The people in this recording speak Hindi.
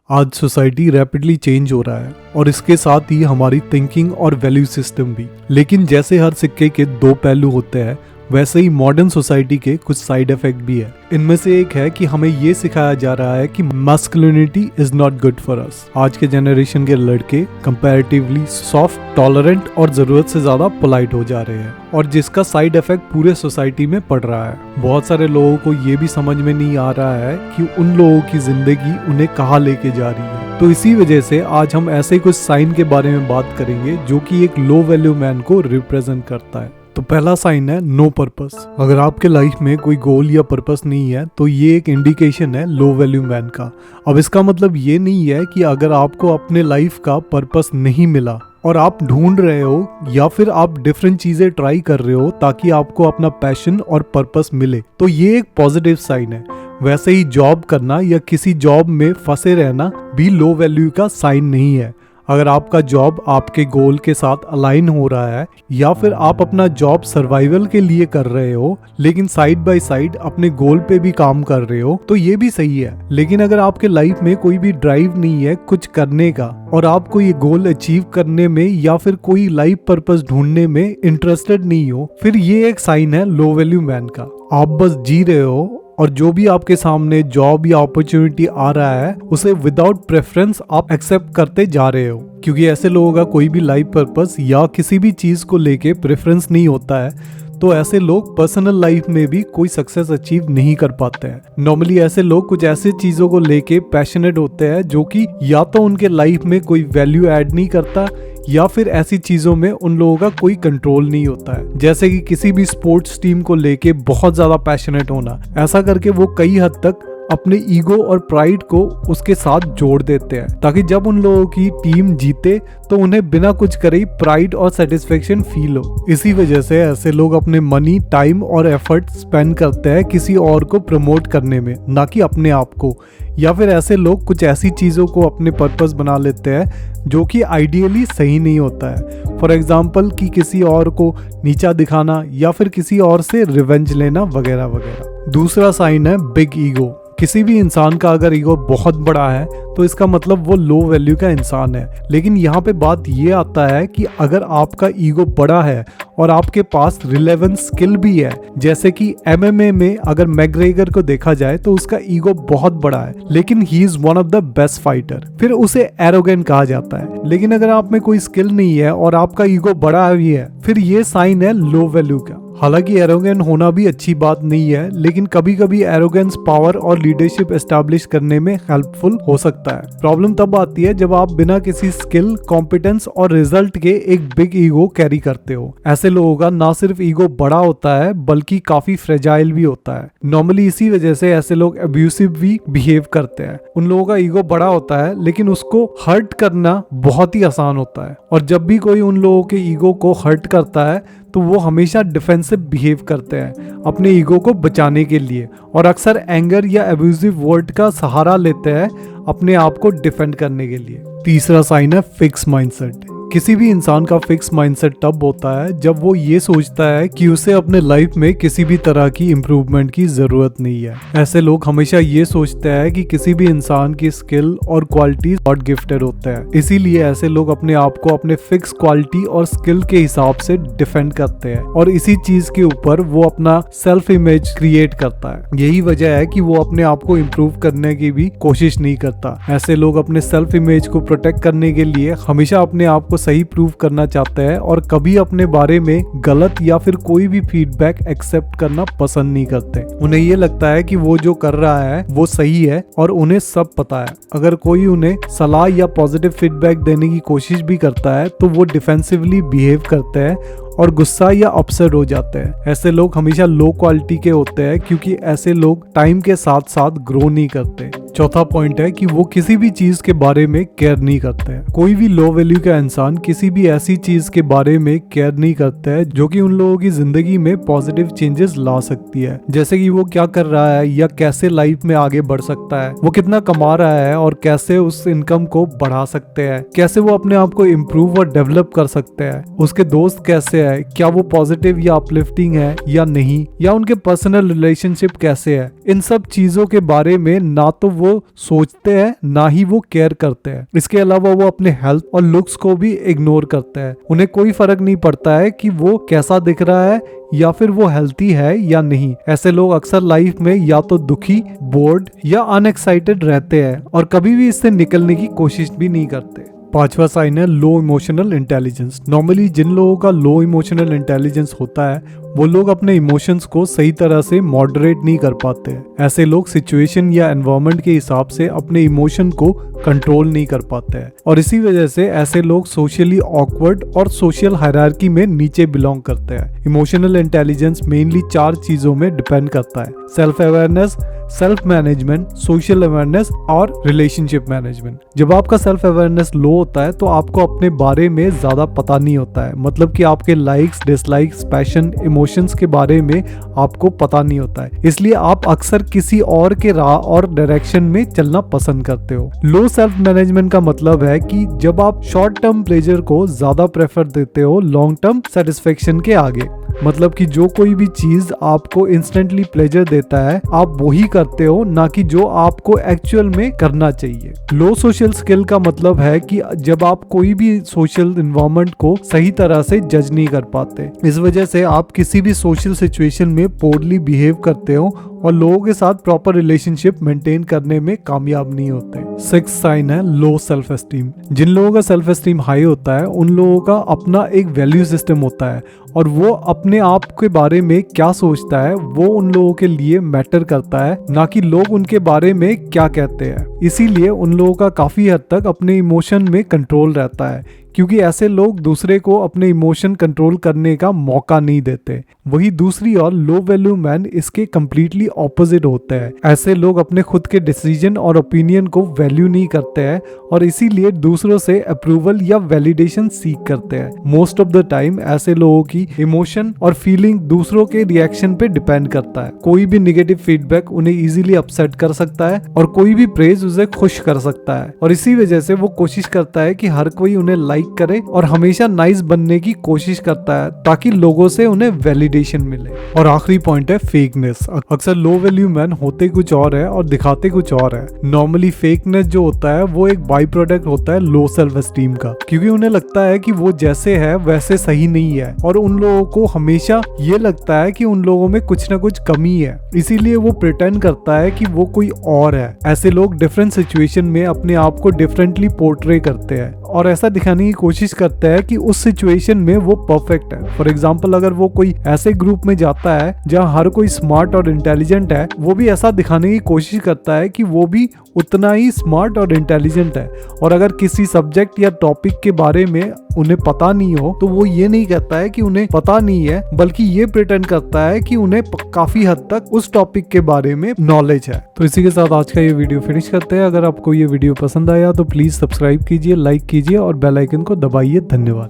आज सोसाइटी रैपिडली चेंज हो रहा है और इसके साथ ही हमारी थिंकिंग और वैल्यू सिस्टम भी। लेकिन जैसे हर सिक्के के दो पहलू होते हैं, वैसे ही मॉडर्न सोसाइटी के कुछ साइड इफेक्ट भी है। इनमें से एक है कि हमें ये सिखाया जा रहा है कि masculinity is not good for us. आज के जनरेशन के लड़के कंपैरेटिवली सॉफ्ट, टॉलरेंट और जरूरत से ज्यादा पोलाइट हो जा रहे हैं, और जिसका साइड इफेक्ट पूरे सोसाइटी में पड़ रहा है। बहुत सारे लोगों को ये भी समझ में नहीं आ रहा है कि उन लोगों की जिंदगी उन्हें कहाँ लेके जा रही है। तो इसी वजह से आज हम ऐसे कुछ साइन के बारे में बात करेंगे जो कि एक लो वैल्यू मैन को रिप्रेजेंट करता है। तो पहला साइन है नो पर्पस। अगर आपके लाइफ में कोई गोल या पर्पस नहीं है तो ये एक इंडिकेशन है लो वैल्यू मैन का। अब इसका मतलब ये नहीं है कि अगर आपको अपने लाइफ का पर्पस नहीं मिला और आप ढूंढ रहे हो या फिर आप डिफरेंट चीजें ट्राई कर रहे हो ताकि आपको अपना पैशन और पर्पस मिले, तो ये एक पॉजिटिव साइन है। वैसे ही जॉब करना या किसी जॉब में फंसे रहना भी लो वैल्यू का साइन नहीं है। अगर आपका जॉब आपके गोल के साथ अलाइन हो रहा है या फिर आप अपना जॉब सर्वाइवल के लिए कर रहे हो लेकिन साइड बाय साइड अपने गोल पे भी काम कर रहे हो, तो ये भी सही है। लेकिन अगर आपके लाइफ में कोई भी ड्राइव नहीं है कुछ करने का और आपको ये गोल अचीव करने में या फिर कोई लाइफ पर्पस ढूंढने में इंटरेस्टेड नहीं हो, फिर ये एक साइन है लो वैल्यू मैन का। आप बस जी रहे हो और जो भी आपके सामने जॉब या अपॉर्चुनिटी आ रहा है उसे विदाउट प्रेफरेंस आप एक्सेप्ट करते जा रहे हो, क्योंकि ऐसे लोगों का कोई भी लाइफ पर्पस या किसी भी चीज को लेके प्रेफरेंस नहीं होता है। तो ऐसे लोग पर्सनल लाइफ में भी कोई सक्सेस अचीव नहीं कर पाते हैं। नॉर्मली ऐसे लोग कुछ ऐसे चीजों को लेके पैशनेट होते हैं जो कि या तो उनके लाइफ में कोई वैल्यू ऐड नहीं करता या फिर ऐसी चीजों में उन लोगों का कोई कंट्रोल नहीं होता है। जैसे कि किसी भी स्पोर्ट्स टीम को लेके बहुत ज्यादा पैशनेट होना। ऐसा करके वो कई हद तक अपने ईगो और प्राइड को उसके साथ जोड़ देते हैं ताकि जब उन लोगों की टीम जीते तो उन्हें बिना कुछ करे ही प्राइड और सेटिस्फेक्शन फील हो। इसी वजह से ऐसे लोग अपने मनी, टाइम और एफर्ट स्पेंड करते हैं किसी और को प्रमोट करने में, ना कि अपने आप को। या फिर ऐसे लोग कुछ ऐसी चीजों को अपने पर्पस बना लेते हैं जो कि आइडियली सही नहीं होता है। फॉर एग्जाम्पल कि किसी और को नीचा दिखाना या फिर किसी और से रिवेंज लेना वगैरह वगैरह। दूसरा साइन है बिग ईगो। किसी भी इंसान का अगर ईगो बहुत बड़ा है तो इसका मतलब वो लो वैल्यू का इंसान है। लेकिन यहाँ पे बात ये आता है कि अगर आपका ईगो बड़ा है और आपके पास रिलेवेंट स्किल भी है, जैसे कि एमएमए में अगर मैग्रेगर को देखा जाए तो उसका ईगो बहुत बड़ा है लेकिन he is one of the best fighter, फिर उसे एरोगेंट कहा जाता है। लेकिन अगर आप में कोई स्किल नहीं है और आपका ईगो बड़ा भी है, फिर ये साइन है लो वैल्यू का। हालांकि एरोगेंट होना भी अच्छी बात नहीं है, लेकिन कभी कभी एरोगेंस पावर और लीडरशिप एस्टैब्लिश करने में हेल्पफुल हो सकता है। प्रॉब्लम तब आती है जब आप बिना किसी स्किल, कॉम्पिटेंस और रिजल्ट के एक बिग ईगो कैरी करते हो। ऐसे लोगों का ना सिर्फ ईगो बड़ा होता है बल्कि काफी फ्रेजाइल भी होता है। नॉर्मली इसी वजह से ऐसे लोग अब्यूसिव भी बिहेव करते हैं। उन लोगों का ईगो बड़ा होता है लेकिन उसको हर्ट करना बहुत ही आसान होता है, और जब भी कोई उन लोगों के ईगो को हर्ट करता है तो वो हमेशा डिफेंसिव बिहेव करते हैं अपने ईगो को बचाने के लिए, और अक्सर एंगर या अब्यूजिव वर्ड का सहारा लेते हैं अपने आप को डिफेंड करने के लिए। तीसरा साइन है फिक्स माइंडसेट। किसी भी इंसान का फिक्स माइंडसेट तब होता है जब वो ये सोचता है कि उसे अपने लाइफ में किसी भी तरह की इम्प्रूवमेंट की जरूरत नहीं है। ऐसे लोग हमेशा ये सोचते हैं कि किसी भी इंसान की स्किल और क्वालिटी गॉड गिफ्टेड होते हैं, इसीलिए ऐसे लोग अपने आप को अपने फिक्स क्वालिटी और स्किल के हिसाब से डिफेंड करते हैं और इसी चीज के ऊपर वो अपना सेल्फ इमेज क्रिएट करता है। यही वजह है कि वो अपने आप को इम्प्रूव करने की भी कोशिश नहीं करता। ऐसे लोग अपने सेल्फ इमेज को प्रोटेक्ट करने के लिए हमेशा अपने आप को सही प्रूव करना चाहते हैं और कभी अपने बारे में गलत या फिर कोई भी फीडबैक एक्सेप्ट करना पसंद नहीं करते। उन्हें ये लगता है कि वो जो कर रहा है वो सही है और उन्हें सब पता है। अगर कोई उन्हें सलाह या पॉजिटिव फीडबैक देने की कोशिश भी करता है तो वो डिफेंसिवली बिहेव करते हैं और गुस्सा या अपसेट हो जाते हैं। ऐसे लोग हमेशा लो क्वालिटी के होते हैं क्योंकि ऐसे लोग टाइम के साथ साथ ग्रो नहीं करते। चौथा पॉइंट है कि वो किसी भी चीज के बारे में केयर नहीं करते हैं। कोई भी लो वैल्यू का इंसान किसी भी ऐसी चीज के बारे में केयर नहीं करता है जो कि उन लोगों की जिंदगी में पॉजिटिव चेंजेस ला सकती है, जैसे कि वो क्या कर रहा है या कैसे लाइफ में आगे बढ़ सकता है, वो कितना कमा रहा है और कैसे उस इनकम को बढ़ा सकते हैं, कैसे वो अपने आप को इम्प्रूव और डेवलप कर सकते हैं, उसके दोस्त कैसे है, क्या वो पॉजिटिव या अपलिफ्टिंग है या नहीं, या उनके पर्सनल रिलेशनशिप कैसे है। इन सब चीजों के बारे में ना तो वो वो सोचते हैं ना ही वो केयर करते हैं। इसके अलावा वो अपने हेल्थ और लुक्स को भी इग्नोर करते हैं। उन्हें कोई फर्क नहीं पड़ता है कि वो कैसा दिख रहा है या फिर वो हेल्थी है या नहीं। ऐसे लोग अक्सर लाइफ में या तो दुखी, बोर्ड या अनएक्साइटेड रहते हैं और कभी भी इससे निकलने की कोशिश भी नहीं करते। पांचवा साइन है लो इमोशनल इंटेलिजेंस। नॉर्मली जिन लोगों का लो इमोशनल इंटेलिजेंस होता है वो लोग अपने इमोशंस को सही तरह से मॉडरेट नहीं कर पाते हैं। ऐसे लोग सिचुएशन या एनवायरनमेंट के हिसाब से अपने इमोशन को कंट्रोल नहीं कर पाते हैं और इसी वजह से ऐसे लोग सोशली ऑकवर्ड और सोशल हायरार्की में नीचे बिलोंग करते हैं। इमोशनल इंटेलिजेंस मेनली 4 चीजों में डिपेंड करता है: self awareness, self management, social awareness और रिलेशनशिप मैनेजमेंट। जब आपका सेल्फ अवेयरनेस लो होता है तो आपको अपने बारे में ज्यादा पता नहीं होता है, मतलब कि आपके लाइक्स, डिसलाइक्स, पैशन, इमोशंस के बारे में आपको पता नहीं होता है, इसलिए आप अक्सर किसी और के राह और डायरेक्शन में चलना पसंद करते हो। लो सेल्फ मैनेजमेंट का मतलब है कि जब आप शॉर्ट टर्म प्लेजर को ज्यादा प्रेफर देते हो लॉन्ग टर्म सेटिस्फेक्शन के आगे, मतलब कि जो कोई भी चीज आपको इंस्टेंटली प्लेजर देता है आप वही करते हो, ना कि जो आपको एक्चुअल में करना चाहिए। लो सोशल स्किल का मतलब है कि जब आप कोई भी सोशल एनवायरनमेंट को सही तरह से जज नहीं कर पाते, इस वजह से आप किसी भी सोशल सिचुएशन में पोरली बिहेव करते हो और लोगों के साथ प्रॉपर रिलेशनशिप मेंटेन करने में कामयाब नहीं होते। 6th साइन है लो सेल्फ एस्टीम। जिन लोगों का सेल्फ एस्टीम हाई होता है उन लोगों का अपना एक वैल्यू सिस्टम होता है और वो अपने आप के बारे में क्या सोचता है वो उन लोगों के लिए मैटर करता है, ना कि लोग उनके बारे में क्या कहते हैं। इसीलिए उन लोगों का काफी हद तक अपने इमोशन में कंट्रोल रहता है, क्योंकि ऐसे लोग दूसरे को अपने इमोशन कंट्रोल करने का मौका नहीं देते। वही दूसरी ओर लो वैल्यू मैन इसके कम्प्लीटली ऑपोजिट होते हैं। ऐसे लोग अपने खुद के डिसीजन और ओपिनियन को वैल्यू नहीं करते हैं और इसीलिए दूसरों से अप्रूवल या वैलिडेशन सीख करते हैं। मोस्ट ऑफ द टाइम ऐसे लोगों की इमोशन और फीलिंग दूसरों के रिएक्शन पे डिपेंड करता है। कोई भी निगेटिव फीडबैक उन्हें इजीली अपसेट कर सकता है और कोई भी प्रेज उसे खुश कर सकता है और इसी वजह से वो कोशिश करता है कि हर कोई उन्हें लाइक करे और हमेशा नाइस बनने की कोशिश करता है ताकि लोगों से उन्हें वैलिडेशन मिले। और आखिरी पॉइंट है फेकनेस। अक्सर लो वैल्यू मैन होते कुछ और है और दिखाते कुछ और है। नॉर्मली फेकनेस जो होता है वो एक बाई प्रोडक्ट होता है लो सेल्फ एस्टीम का, क्योंकि उन्हें लगता है कि वो जैसे है वैसे सही नहीं है और उन लोगों को हमेशा ये लगता है कि उन लोगों में कुछ ना कुछ कमी है, इसीलिए वो प्रिटेंड करता है कि वो कोई और है। ऐसे लोग डिफरेंट सिचुएशन में अपने आप को डिफरेंटली पोर्ट्रे करते हैं और ऐसा दिखाने की कोशिश करता है कि उस सिचुएशन में वो परफेक्ट है। फॉर एग्जाम्पल, अगर वो कोई ऐसे ग्रुप में जाता है जहाँ हर कोई स्मार्ट और इंटेलिजेंट है, वो भी ऐसा दिखाने की कोशिश करता है कि वो भी उतना ही स्मार्ट और इंटेलिजेंट है। और अगर किसी सब्जेक्ट या टॉपिक के बारे में उन्हें पता नहीं हो तो वो ये नहीं कहता है कि उन्हें पता नहीं है, बल्कि ये प्रिटेंड करता है कि उन्हें काफी हद तक उस टॉपिक के बारे में नॉलेज है। तो इसी के साथ आज का ये वीडियो फिनिश करते हैं। अगर आपको ये वीडियो पसंद आया तो प्लीज सब्सक्राइब कीजिए, लाइक कीजिए और बेल आइकन को दबाइए। धन्यवाद।